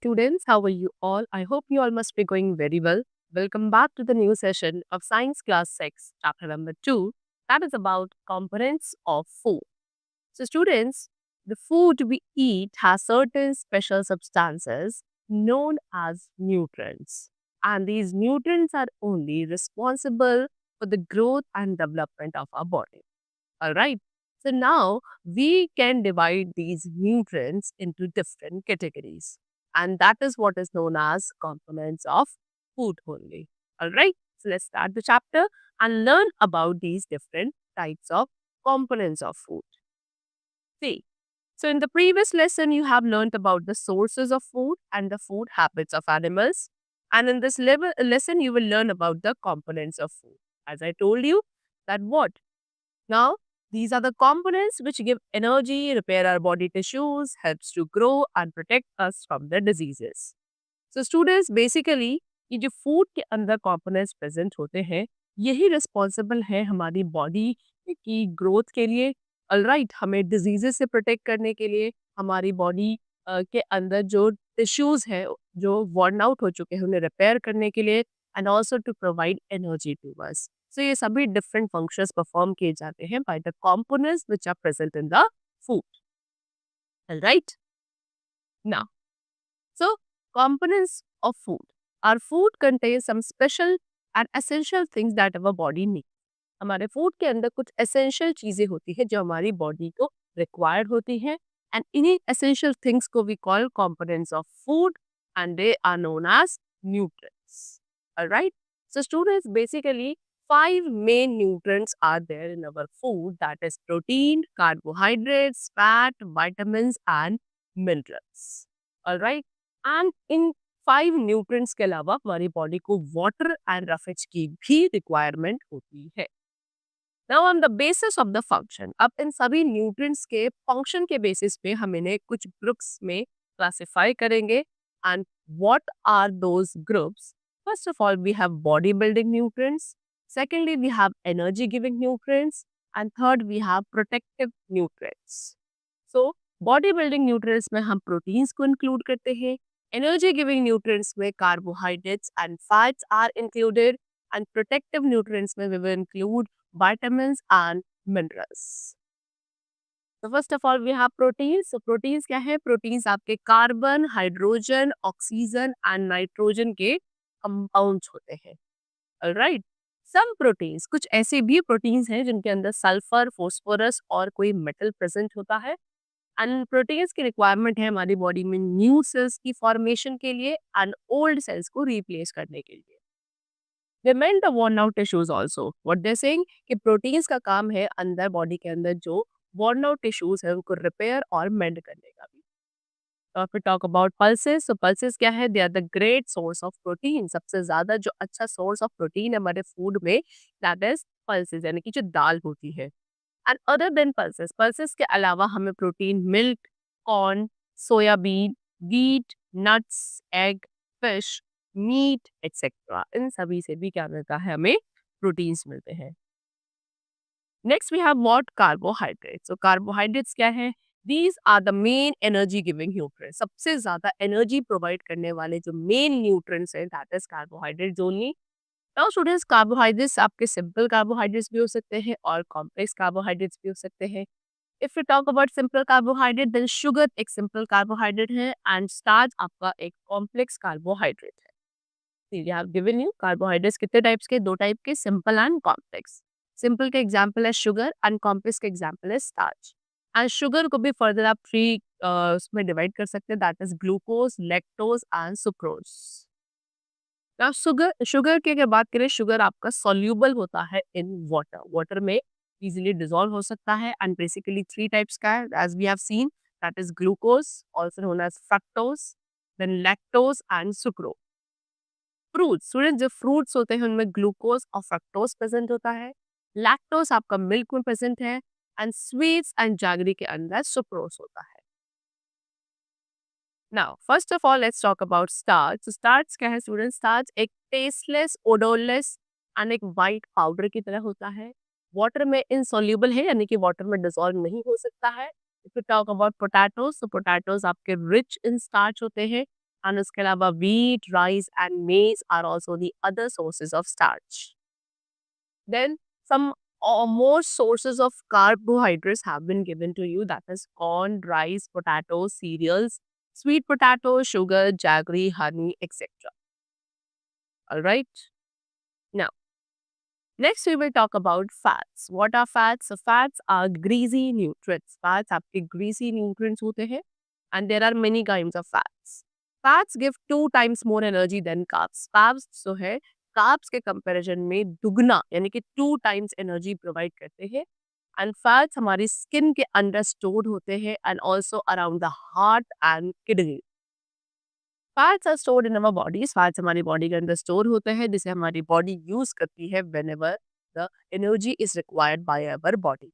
students. How are you all? I hope you all must be going very well. Welcome back to the new session of Science Class 6, chapter number 2, that is about components of food. So, students, the food we eat has certain special substances known as nutrients. And these nutrients are only responsible for the growth and development of our body. All right. So now we can divide these nutrients into different categories. And that is what is known as components of food only. All right. So let's start the chapter and learn about these different types of components of food. See, so in the previous lesson, you have learned about the sources of food and the food habits of animals. And in this lesson, you will learn about the components of food. As I told you, that what? Now, these are the components which give energy, repair our body tissues, helps to grow and protect us from the diseases. So students basically ये जो food के अंदर components present होते हैं यही responsible है हमारी body की ग्रोथ के लिए ऑलराइट हमें डिजीजेस से प्रोटेक्ट करने के लिए हमारी बॉडी के अंदर जो टिश्यूज है जो वर्न आउट हो चुके हैं उन्हें रिपेयर करने के लिए and also to provide energy to us so ये सभी डिफरेंट फंक्शंस परफॉर्म किए जाते हैं by the components which are present in the food alright now so components of food. Our food contains some special and essential things that our body needs. हमारे food के अंदर कुछ essential चीजें होती है जो हमारी बॉडी को रिक्वायर्ड होती हैं एंड इन्हीं एसेंशियल थिंग्स को we call components of food and they are known as nutrients alright so students basically five main nutrients are there in our food that is protein, carbohydrates, fat, vitamins and minerals. Alright? And in five nutrients के अलावा हमारी body को water and roughage की भी requirement होती है now on the basis of the function अब इन सभी न्यूट्रिएंट्स के फंक्शन के बेसिस पे हम इन्हें कुछ ग्रुप्स में क्लासिफाई करेंगे and what are those groups first of all we have body building nutrients secondly we have energy giving nutrients and third we have protective nutrients so body building nutrients में हम proteins को include करते हैं energy giving nutrients में carbohydrates and fats are included and protective nutrients में we will include vitamins and minerals. So first of all we have proteins. So proteins क्या है? Proteins आपके carbon, hydrogen, oxygen and nitrogen के compounds होते हैं. Alright. Some proteins कुछ ऐसे भी प्रोटीन्स हैं जिनके अंदर सल्फर, फोस्फोरस और कोई मेटल प्रेजेंट होता है. एंड प्रोटीन्स की रिक्वायरमेंट है हमारी बॉडी में न्यू सेल्स की फॉर्मेशन के लिए एंड ओल्ड सेल्स को रिप्लेस करने के लिए. They mend the worn out tissues also. What they're saying कि प्रोटीन्स का काम है अंदर बॉडी के अंदर जो worn out tissues है उनको रिपेयर और मेंड करने का भी. तो if we talk about pulses, so pulses क्या है? They are the great source of protein. सबसे ज्यादा जो अच्छा source of protein है हमारे फूड में that is pulses यानी कि जो दाल होती है. And other than pulses, pulses के अलावा हमें protein milk, corn, soybean, wheat, nuts, egg, fish meat etcetera इन सभी से भी क्या मिलता है हमें प्रोटीन्स मिलते हैं next we have what carbohydrates so carbohydrates क्या है these are the main energy giving nutrients सबसे ज्यादा एनर्जी प्रोवाइड करने वाले जो मेन न्यूट्रिएंट्स हैं that is carbohydrates only now students carbohydrates आपके सिंपल कार्बोहाइड्रेट्स भी हो सकते हैं और कॉम्प्लेक्स कार्बोहाइड्रेट्स भी हो सकते हैं if you talk about simple carbohydrate then sugar एक सिंपल कार्बोहाइड्रेट है एंड स्टार्च आपका एक कॉम्प्लेक्स कार्बोहाइड्रेट है We have given you carbohydrates कितने टाइप्स के दो टाइप के सिंपल एंड कॉम्प्लेक्स सिंपल का एग्जांपल है शुगर एंड कॉम्प्लेक्स का एग्जांपल है स्टार्च एंड शुगर को भी फर्दर आप थ्री उसमें डिवाइड कर सकते हैं that is glucose lactose and sucrose now sugar की अगर बात करें शुगर आपका सॉल्यूबल होता है इन वाटर वाटर में इजीली डिसॉल्व हो सकता है एंड बेसिकली थ्री टाइप्स का है as we have seen that is glucose also known as fructose then lactose and sucrose fruits student जो फ्रूट्स होते हैं उनमें ग्लूकोज और फ्रक्टोज प्रेजेंट होता है लैक्टोज आपका मिल्क में प्रेजेंट है एंड स्वीट्स एंड जैगरी के अंदर सुक्रोज होता है now first of all let's talk about starch starch क्या है स्टूडेंट स्टार्च एक टेस्टलेस ओडोरलेस एंड एक वाइट पाउडर की तरह होता है वाटर में इनसॉल्यूबल है यानी कि वाटर में डिसॉल्व नहीं हो सकता है if you talk about potatoes तो पोटैटोज आपके रिच इन स्टार्च होते हैं And उसके अलावा wheat, rice and maize are also the other sources of starch. Then some more sources of carbohydrates have been given to you, that is corn, rice, potatoes, cereals, sweet potato, sugar, jaggery, honey, etc. All right. Now, next we will talk about fats. What are fats? So fats are greasy nutrients. Fats आपके greasy nutrients होते हैं, and there are many kinds of fats. Fats give 2 times more energy than carbs. Carbs जो है carbs के comparison में दुगना यानी कि 2 times energy provide करते हैं, and fats हमारी skin के अंदर stored होते हैं and also around the heart and kidney. Fats are stored in our bodies. Fats हमारी बॉडी के अंदर स्टोर होते हैं जिसे हमारी बॉडी यूज करती है whenever the energy is required by our body.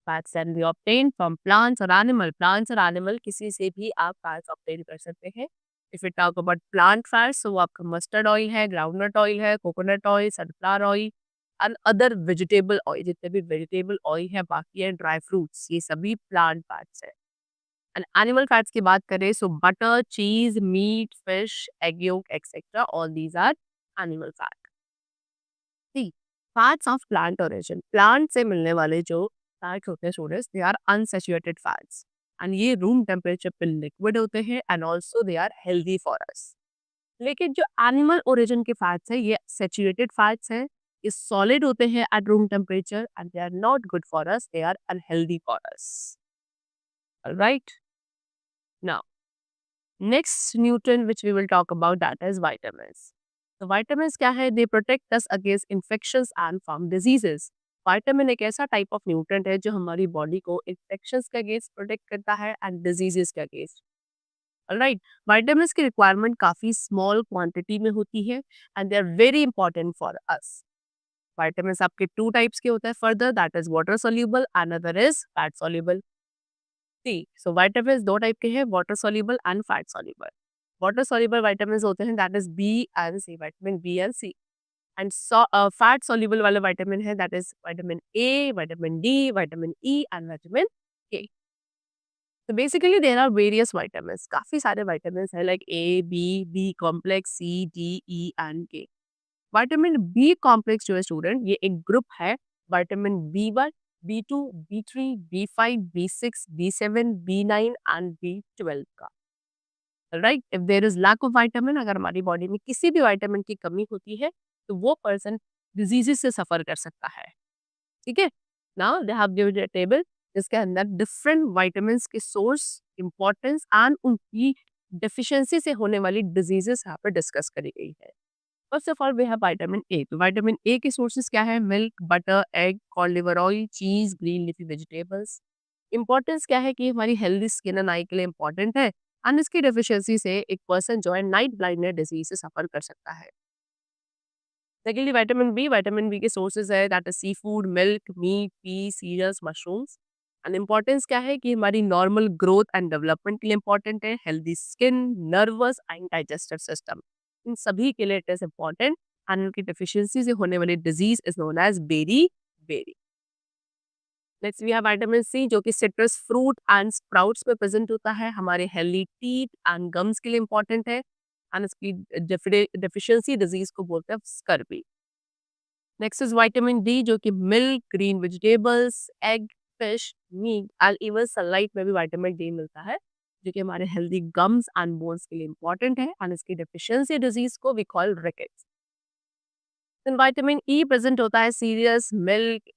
Fats can be obtain from plants और एनिमल। प्लांट्स और एनिमल किसी से भी आप फैट्स ऑब्टेन कर सकते हैं। If you talk about plant fats तो वो आपका मस्टर्ड ऑयल है, ग्राउंडनट ऑयल है, coconut oil, sunflower oil and other vegetable oil. जितने भी वेजिटेबल ऑयल है, बाकी है ड्राई फ्रूट्स, ये सभी प्लांट फैट्स है। एंड एनिमल फैट्स की बात करें so butter, cheese, meat, fish, egg yolk etcetera, all these are animal fat. See fats of plant origin. Plant से मिलने वाले जो फैट्स होते हैं students, they are unsaturated fats and ये रूम टेम्परेचर पे लिक्विड होते हैं and also they are healthy for us. लेकिन जो एनिमल ओरिजिन के फैट्स है ये सैचुरेटेड फैट्स है, ये सॉलिड होते हैं at room temperature and they are not good for us, they are unhealthy for us. Right now, next nutrient which we will talk about, that is vitamins. तो vitamins क्या है? They protect us against infections and from diseases. Vitamin एक ऐसा type of nutrient है जो हमारी body को infections के against protect करता है and diseases के against. Alright, vitamins की requirement काफी small quantity में होती है and they are very important for us. Vitamins आपके 2 types के होते हैं further, that is water soluble, another is fat soluble. See so vitamin दो टाइप के हैं, water soluble and fat soluble. Water soluble vitamin होते हैं that is B and C, vitamin B and C. And fat soluble वाले vitamin है that is vitamin A, vitamin D, vitamin E and vitamin K. तो basically there are various vitamins, काफी सारे vitamins हैं like A, B complex, C, D, E and K. Vitamin B complex जो है student, ये एक group है vitamin B1, B2, B3, B5, B6, B7, B9 and B12 का। Right, if there is lack of vitamin, अगर हमारी body में किसी भी विटामिन की कमी होती है तो वो पर्सन डिजीजेस से सफर कर सकता है। ठीक है, now they have given a table जिसके अंदर डिफरेंट विटामिन्स के सोर्स, इंपॉर्टेंस एंड उनकी डेफिशिएंसी से होने वाली डिजीजेस यहाँ पर डिस्कस करी गई है। First of all we have vitamin A. तो विटामिन ए के सोर्सेज क्या है? Milk, butter, egg, cod liver oil, cheese, green leafy vegetables. Importance क्या है कि हमारी हेल्दी स्किन एंड आई के लिए इंपॉर्टेंट है एंड इसकी डेफिशिएंसी से एक पर्सन जो है नाइट ब्लाइंडनेस डिजीज से सफर कर सकता है। सेकेंडली विटामिन बी के सोर्सेज है that is sea food, milk, meat, pea, cereals, mushrooms. And importance क्या है कि हमारी नॉर्मल ग्रोथ एंड डेवलपमेंट के लिए इंपॉर्टेंट है, healthy skin, nervous and digestive system, इन सभी के लिए इट इज इंपॉर्टेंट एंड उनकी डेफिशिएंसी से होने वाली disease is known as beri beri. Next we have vitamin C जो कि सिट्रस फ्रूट एंड स्प्राउट्स में प्रेजेंट होता है, हमारे हेल्दी टीथ एंड गम्स के लिए इंपॉर्टेंट है एंड इसकी डेफिशिएंसी डिजीज को बोलते हैं scurvy. Next is vitamin D जो कि milk, green vegetables, egg, fish, meat and even sunlight में भी विटामिन डी मिलता है जो कि हमारे हेल्दी गम्स एंड बोन्स के लिए इंपॉर्टेंट है एंड इसकी डेफिशिएंसी डिजीज को we call rickets. Then vitamin E present होता है cereals, milk,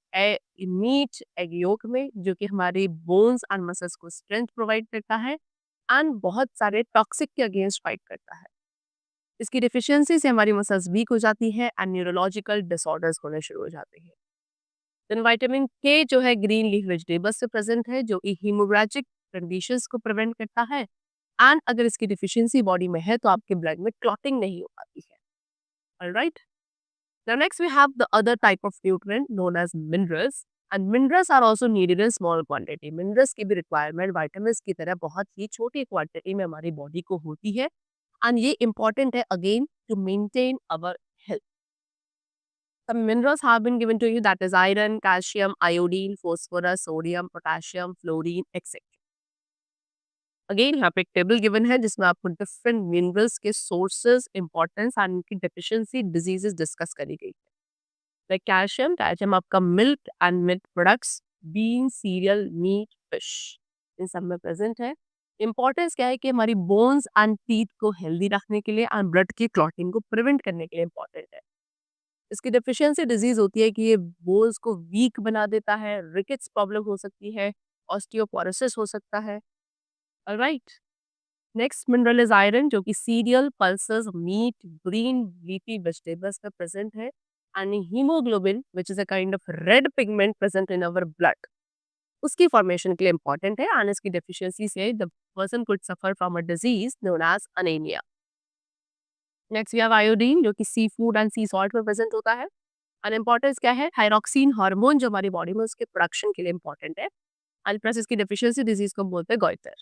meat, egg yolk में जो कि हमारी बोन्स एंड मसल्स को स्ट्रेंथ प्रोवाइड करता है एंड बहुत सारे टॉक्सिक के अगेंस्ट फाइट करता है। इसकी डिफिशियंसी से हमारी मसल्स वीक हो जाती है एंड न्यूरोलॉजिकल डिसऑर्डर्स होने शुरू हो जाते हैं। देन विटामिन के जो है ग्रीन लीफ वेजिटेबल्स से प्रेजेंट है जो कि हीमोरेजिक कंडीशंस को प्रिवेंट करता है एंड अगर इसकी डिफिशियंसी बॉडी में है तो आपके ब्लड में क्लॉटिंग नहीं हो पाती है। Alright, now next we have the other type of nutrient known as minerals, and minerals are also needed in small quantity. minerals की भी requirement vitamins की तरह बहुत ही छोटी quantity में हमारी body को होती है and ये important है again to maintain our health. Some minerals have been given to you, that is iron, calcium, iodine, phosphorus, sodium, potassium, fluorine, etc. Again यहाँ पे एक टेबल गिवन है जिसमें आपको डिफरेंट मिनरल्स के सोर्सेज, इंपॉर्टेंस एंड उनकी deficiency diseases discuss करी गई है। लाइक कैल्शियम, कैल्शियम आपका milk and milk products, bean, cereal, meat, fish, इन सब में प्रेजेंट है। इंपॉर्टेंस क्या है कि हमारी बोन्स एंड टीथ को हेल्दी रखने के लिए एंड ब्लड की क्लॉटिंग को प्रिवेंट करने के लिए इंपॉर्टेंट है। इसकी डेफिशिएंसी डिजीज होती है कि ये बोन्स को वीक बना देता है, रिकेट्स प्रॉब्लम हो सकती है, ऑस्टियोपोरोसिस हो सकता है। Alright, next mineral is iron, जो कि cereal, pulses, meat, green leafy vegetables में प्रेजेंट है। And haemoglobin which is a kind of red pigment present in our blood, उसकी फॉर्मेशन के लिए इंपॉर्टेंट है। एंड इसकी डेफिशिएंसी से the person could suffer from a disease known as anaemia. Next we have iodine, जो कि sea food and sea salt में present होता है। एंड इंपॉर्टेंस क्या है, थायरॉक्सिन हार्मोन जो हमारी बॉडी में उसके प्रोडक्शन के लिए इंपॉर्टेंट है। एंड प्लस इसकी डेफिशिएंसी डिजीज को बोलते हैं goitre.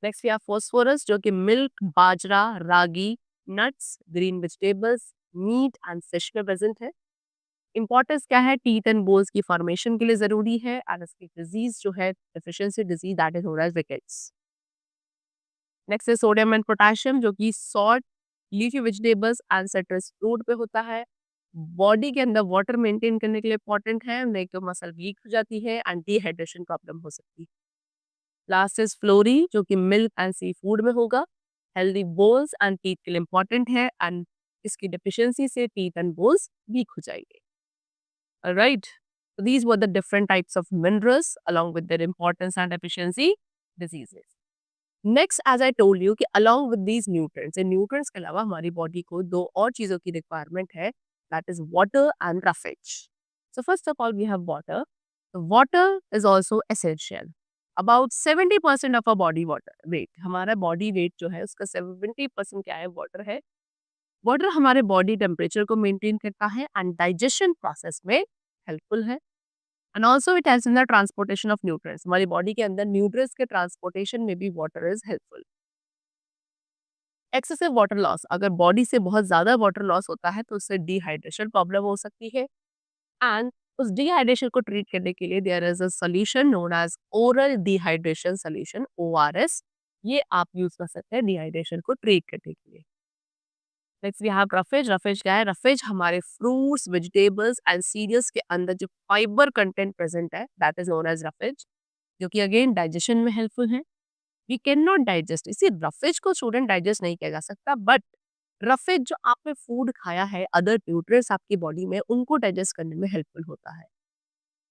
Next we have phosphorus, जो कि मिल्क, बाजरा, रागी, nuts, green vegetables, meat and fish में प्रेजेंट है। इंपॉर्टेंस क्या है, टीथ एंड बोन्स की फॉर्मेशन के लिए जरूरी है। एंड इसकी डिजीज जो है deficiency disease, that is known as rickets. Next है सोडियम एंड पोटेशियम, जो कि salt, leafy vegetables and citrus fruit पे होता है। बॉडी के अंदर वाटर मेंटेन करने के लिए इंपॉर्टेंट है, नहीं तो मसल वीक हो जाती है एंड डिहाइड्रेशन प्रॉब्लम हो सकती है। लास्ट इज फ्लोरी, जो कि मिल्क एंड सी फूड में होगा। हेल्दी बोन्स एंड टीथ के लिए इंपॉर्टेंट है एंड इसकी डेफिशिएंसी से टीथ एंड बोन्स वीक हो जाएंगे। Alright, so these were the different types of minerals along with their importance and efficiency diseases. Next, as I told you कि along with these nutrients, in nutrients के अलावा हमारी body को दो और चीज़ों की requirement है, that is water and roughage. So first of all, we have water. So water is also essential. About 70% of our body water weight, हमारा body weight जो है उसका 70% क्या है, water है। वाटर हमारे बॉडी टेम्परेचर को मेंटेन करता है एंड डाइजेशन प्रोसेस में हेल्पफुल है। And also it helps in the transportation of nutrients, हमारी बॉडी के अंदर न्यूट्रिएंट्स के ट्रांसपोर्टेशन में भी water is helpful. Excessive water loss, अगर बॉडी से बहुत ज्यादा वाटर लॉस होता है तो उससे डिहाइड्रेशन प्रॉब्लम हो सकती है। एंड उस डिहाइड्रेशन को ट्रीट करने के लिए there is a solution known as oral dehydration solution, ORS। ये आप यूज कर सकते हैं डिहाइड्रेशन को ट्रीट करने के लिए। Next we have roughage. Roughage क्या है, रफेज हमारे फ्रूट्स, वेजिटेबल्स एंड सीरियल्स के अंदर जो फाइबर कंटेंट प्रेजेंट है, that is known as roughage, जो कि अगेन डाइजेशन में हेल्पफुल है। वी कैन नॉट डाइजेस्ट, इसी रफेज को स्टूडेंट डाइजेस्ट नहीं किया जा सकता, बट रफेज जो आपने फूड खाया है, अदर न्यूट्रिएंट्स आपकी बॉडी में, उनको डाइजेस्ट करने में हेल्पफुल होता है।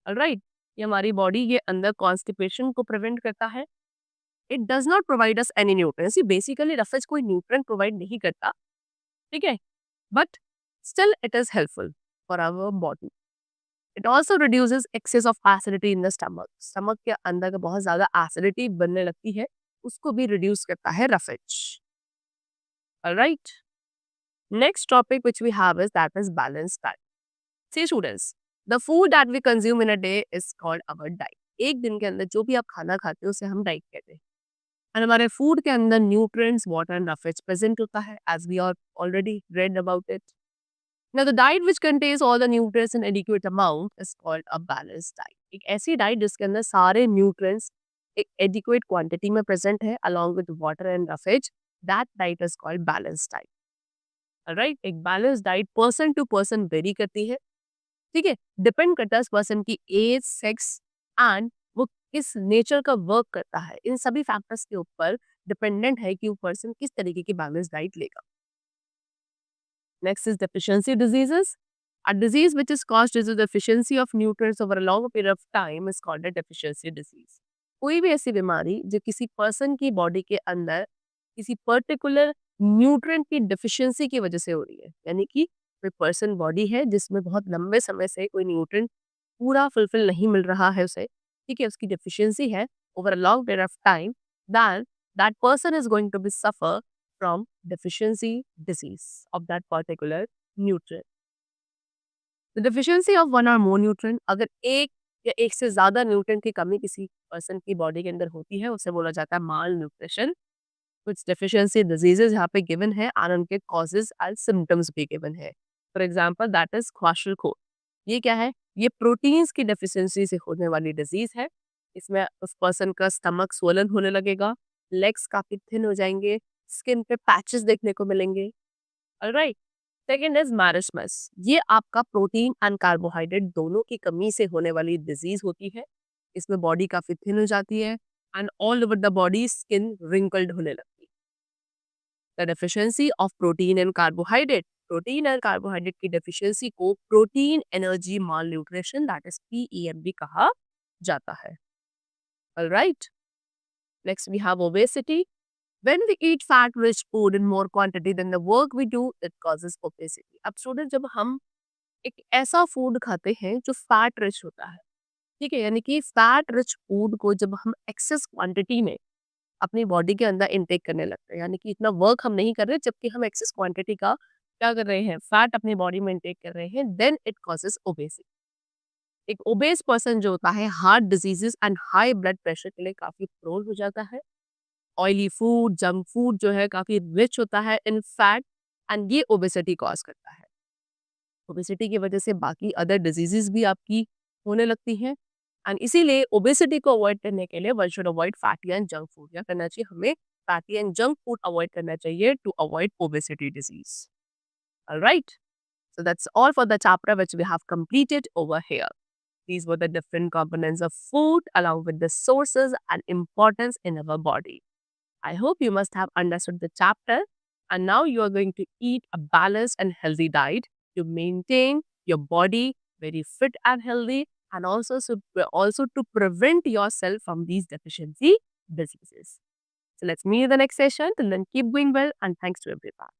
ऑलराइट, ये हमारी बॉडी के अंदर कॉन्स्टिपेशन को प्रिवेंट करता है। It does not provide us any nutrients, basically roughage कोई न्यूट्रिएंट प्रोवाइड नहीं करता, ठीक है, but still it is helpful for our body. It also reduces excess of acidity in the stomach. Stomach के अंदर का बहुत ज्यादा acidity बनने लगती है, उसको भी reduce करता है roughage. Alright. Next topic which we have is that is balanced diet. See students, the food that we consume in a day is called our diet. एक दिन के अंदर जो भी आप खाना खाते हो उसे हम डाइट कहते हैं। और हमारे फूड के अंदर nutrients, water and roughage present होता है, as we are already read about it. Now, the diet which contains all the nutrients in adequate amount is called a balanced diet. एक ऐसी डाइट जिसके अंदर सारे nutrients एक adequate quantity में present है along with water and roughage, that diet is called balanced diet. Alright, एक balanced diet person to person vary करती है, ठीक है, डिपेंड करता है उस पर्सन की एज, सेक्स एंड वो किस नेचर का वर्क करता है, इन सभी फैक्टर्स के ऊपर डिपेंडेंट है कि वो पर्सन किस तरीके की बैलेंस डाइट लेगा। Next is deficiency diseases. A disease which is caused due to the deficiency of nutrients over a long period of time is called a deficiency disease. कोई भी ऐसी बीमारी जो किसी पर्सन की बॉडी के अंदर किसी पर्टिकुलर न्यूट्रिएंट की डेफिशिएंसी की वजह से हो रही है, यानी कि कोई पर्सन बॉडी है जिसमें बहुत लंबे समय से कोई न्यूट्रिएंट पूरा फुलफिल नहीं मिल रहा है उसे, ठीक है, उसकी डेफिशिएंसी है over a long period of time, than that person is going to be suffer from deficiency disease of that particular nutrient. The deficiency of one or more nutrient, अगर एक या एक से ज्यादा न्यूट्रिएंट की कमी किसी पर्सन की बॉडी के अंदर होती है, उसे बोला जाता है माल न्यूट्रिशन। कुछ डेफिशिएंसी डिजीजेस यहाँ पे गिवन है और उनके कॉजेज एंड सिम्टम्स भी गिवन है। For example that is kwashiorkor. ये क्या है, ये प्रोटीन्स की डेफिशिएंसी से होने वाली डिजीज है। इसमें उस पर्सन का स्टमक स्वोलन होने लगेगा, लेग्स काफी थिन हो जाएंगे, स्किन पे पैचेस देखने को मिलेंगे। ऑलराइट। Second is marasmus. ये आपका प्रोटीन एंड कार्बोहाइड्रेट दोनों की कमी से होने वाली डिजीज होती है। इसमें बॉडी काफी थिन हो जाती है and all over the body skin wrinkled होने लगती है। The deficiency of protein and carbohydrate. Protein and carbohydrate की डेफिशिएंसी को protein energy malnutrition that is PEM भी कहा जाता है। Alright. Next we have obesity. When we eat fat-rich food in more quantity than the work we do, it causes obesity. अब student जब हम एक ऐसा फूड खाते हैं जो फैट रिच होता है, ठीक है, यानी कि फैट रिच फूड को जब हम एक्सेस क्वांटिटी में अपनी बॉडी के अंदर इनटेक करने लगते हैं, यानी कि इतना वर्क हम नहीं कर रहे जबकि हम एक्सेस क्वांटिटी का क्या कर रहे हैं, फैट अपनी बॉडी में इनटेक कर रहे हैं, देन इट कॉजेज ओबेसिटी। एक ओबेस पर्सन जो होता है heart diseases and high blood pressure के लिए काफी प्रोन हो जाता है। ऑयली फूड, जंक फूड जो है काफ़ी रिच होता है इन फैट एंड ये ओबेसिटी कॉज करता है। ओबेसिटी की वजह से बाकी अदर डिजीजेस भी आपकी होने लगती हैं एंड इसीलिए ओबेसिटी को अवॉइड करने के लिए one should avoid fatty and junk food. क्या करना चाहिए हमें? Fatty and junk food avoid करना चाहिए to avoid obesity disease. Alright, so that's all for the chapter which we have completed over here. These were the different components of food along with the sources and importance in our body. I hope you must have understood the chapter and now you are going to eat a balanced and healthy diet to maintain your body very fit and healthy and also to prevent yourself from these deficiency diseases. So let's meet in the next session. Till then, keep doing well and thanks to everyone.